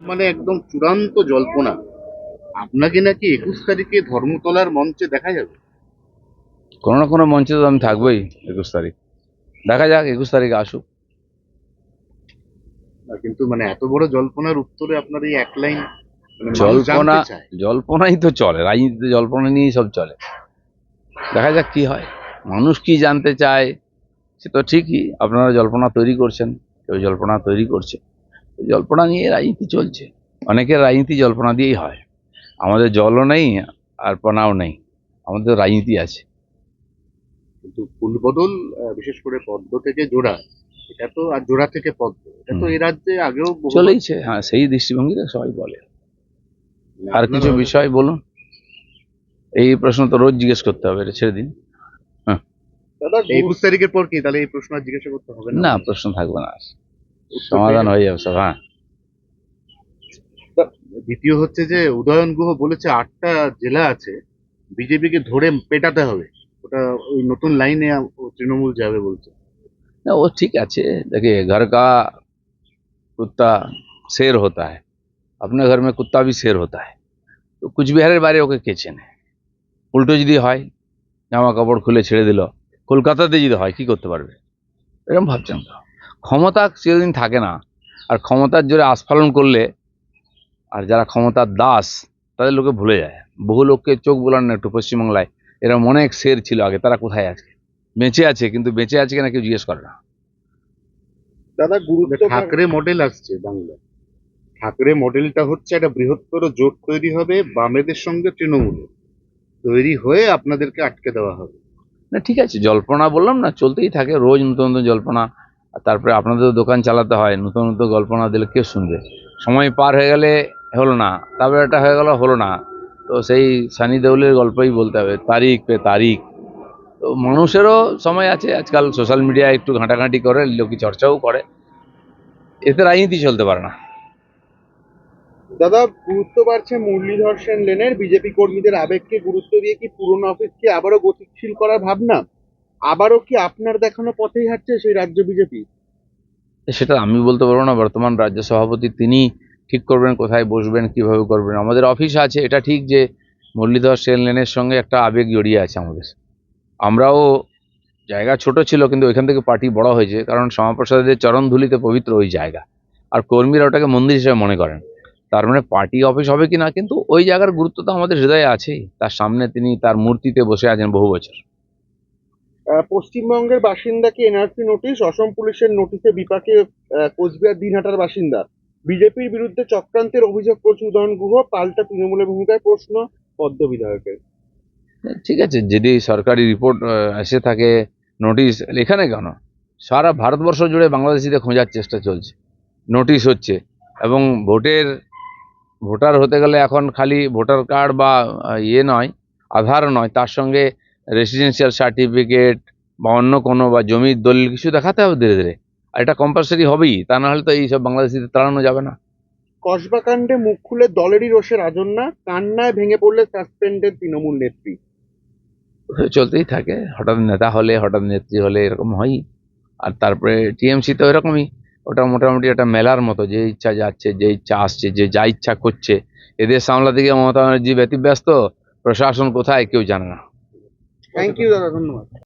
মানে একদম চূড়ান্ত জল্পনা, আপনাকে নাকি 21 তারিখে ধর্মতলার মঞ্চে দেখা যাবে। কোনো না কোনো মঞ্চে তো আমি থাকবোই 21 তারিখ। দেখা যাক 21 তারিখে আসুক। কিন্তু মানে এত বড় জল্পনার উত্তরে আপনার এই এক লাইন, মানে মানুষ জল্পনা, জানতে চায়। জল্পনাই তো চলে রাজনীতিতে, জল্পনা নিয়েই সব চলে। দেখা যাক কি হয়, মানুষ কি জানতে চায়। সে তো ঠিকই, আপনারা জল্পনা তৈরি করছেন, কেউ জল্পনা তৈরি করছে, জল্পনা নিয়ে রাজনীতি চলছে। অনেকের রাজনীতি জল্পনা দিয়েই হয়। আমাদের জলও নেই আর পনাও নেই, আমাদের রাজনীতি আছে। কিন্তু ফুলবদল, বিশেষ করে পদ্ম থেকে জোড়া, এটা তো, আর জোড়া থেকে পদ্ম, এটা তো হুম, এই রাজ্যে আগেও বহুবার। চলেইছে। হ্যাঁ, সেই দৃষ্টিভঙ্গিতে সবাই বলে। মানে আর আপনার কিছু বিষয় বলুন, এই প্রশ্ন তো রোজ জিজ্ঞেস করতে হবে, এটা ছেড়ে দিন। হ্যাঁ, দাদা 21 তারিখের পর কি তাহলে এই প্রশ্ন আর জিজ্ঞাসা করতে হবে না না আপনার? প্রশ্ন থাকবে না, উত্তর পেয়ে সমাধান গেলেন। হয়ে যাবে সব। হ্যাঁ, দ্বিতীয় হচ্ছে যে উদয়ন গুহ বলেছে 8টা জেলা আছে, বিজেপিকে ধরে পেটাতে হবে। ওটা ওই নতুন লাইনে তৃণমূল যাবে বলছে। না वो ठीक আছে। देखिए, घर का कुत्ता शेर होता है, अपने घर में कुत्ता भी शेर होता है। তো কুচবিহারের বাইরে ওকে কে চেনে? উল্টো যদি হয়, জামা কাপড় খুলে ছেড়ে দিল, কলকাতাতে যদি হয় কি করতে পারবে? এরকম ভাবছেন তো? ক্ষমতা চিরদিন থাকে না, আর ক্ষমতার জোরে আস্ফালন করলে, আর যারা ক্ষমতার দাস তাদের লোকে ভুলে যায়। বহু লোককে চোখ বোলান না একটু পশ্চিমবাংলায়, এরকম অনেক শের ছিল আগে, তারা কোথায় আছে? বেঁচে আছে, কিন্তু বেঁচে আছে কিনা কেউ জিজ্ঞেস করে না। দাদা ঠাকরে মডেল আসছে বাংলায়। ঠাকরে মডেলটা হচ্ছে একটা বৃহত্তর জোট তৈরি হবে বামেদের সঙ্গে তৃণমূলের, তৈরি হয়ে আপনাদেরকে আটকে দেওয়া হবে। না ঠিক আছে, জল্পনা বললাম না, চলতেই থাকে রোজ নতুন নতুন জল্পনা। আর তারপরে আপনাদেরও দোকান চালাতে হয়, নতুন নতুন জল্পনা দিলে কে শুনবে? সময় পার হয়ে গেলে হলো না, তারপরে একটা হয়ে গেল হলো না, তো সেই সানি দেওলের গল্পই বলতে হবে, তারিখ পে তারিখ। তো মানুষেরও সময় আছে, আজকাল সোশ্যাল মিডিয়ায় একটু ঘাঁটাঘাঁটি করে, লোকে চর্চাও করে, এতে রাজনীতি চলতে পারে না। দাদা, গুরুত্ব বাড়ছে মুরলীধর সেন লেনের, বিজেপি কর্মীদের আবেগকে গুরুত্ব দিয়ে কি পুরনো অফিসকে আবারও গতিশীল করার ভাবনা? আবারও কি আপনার দেখানো পথেই হাঁটছে সেই রাজ্য বিজেপি? সেটা আমি বলতে পারবো না, বর্তমান রাজ্য সভাপতি তিনি ঠিক করবেন কোথায় বসবেন, কিভাবে করবেন। আমাদের অফিস আছে, এটা ঠিক যে মুরলীধর সেন লেনের সঙ্গে একটা আবেগ জড়িয়ে আছে আমাদের। আমরাও, জায়গা ছোট ছিল কিন্তু ওইখান থেকে পার্টি বড় হয়েছে, কারণ শ্যামাপ্রসাদের চরণধুলিতে পবিত্র ওই জায়গা, আর কর্মীরা ওটাকে মন্দির হিসেবে মনে করেন। তার মানে পার্টি অফিস হবে কি না, কিন্তু ওই জায়গার গুরুত্ব তো আমাদের হৃদয়ে আছেই। তার সামনে তিনি তার মূর্তিতে বসে আছেন বহু বছর। পশ্চিমবঙ্গের বাসিন্দাকে এনআরসি নোটিশ, অসম পুলিশের নোটিশে বিপাকে কোচবিহার দিনহাটার বাসিন্দা। বিজেপির বিরুদ্ধে চক্রান্তের অভিযোগ করছে উদয়ন গুহ, পাল্টা তৃণমূলের ভূমিকায় প্রশ্ন পদ্ম বিধায়কের। ঠিক আছে, যদি সরকারি রিপোর্ট এসে থাকে, নোটিশ এখানে কেন, সারা ভারতবর্ষ জুড়ে বাংলাদেশিদের খোঁজার চেষ্টা চলছে, নোটিশ হচ্ছে। এবং ভোটার হতে গেলে এখন খালি ভোটার কার্ড বা ইয়ে নয়, আধার নয়, তার সঙ্গে রেসিডেন্সিয়াল সার্টিফিকেট বা অন্য কোনো বা জমির দলিল কিছু দেখাতে হবে ধীরে ধীরে। আর এটা কম্পালসারি হবেই, তা না হলে তো এইসব বাংলাদেশিদের তাড়ানো যাবে না। কসবা কাণ্ডে মুখ খুলে দলেরই রোষে রাজন্যা, কান্নায় ভেঙে পড়লে সাসপেন্ডেড তৃণমূল নেত্রী। চলতেই থাকে, হঠাৎ নেতা হলে, হঠাৎ নেত্রী হলে এরকম হয়ই। আর তারপরে টিএমসি তো এরকমই, ওটা মোটামুটি একটা মেলার মতো, যে ইচ্ছা যাচ্ছে, যে ইচ্ছা আসছে, যে যা ইচ্ছা করছে। এদের সামলাতে গিয়ে মমতা ব্যানার্জি ব্যতিব্যস্ত, প্রশাসন কোথায় কেউ জানে না। থ্যাংক ইউ দাদা, ধন্যবাদ।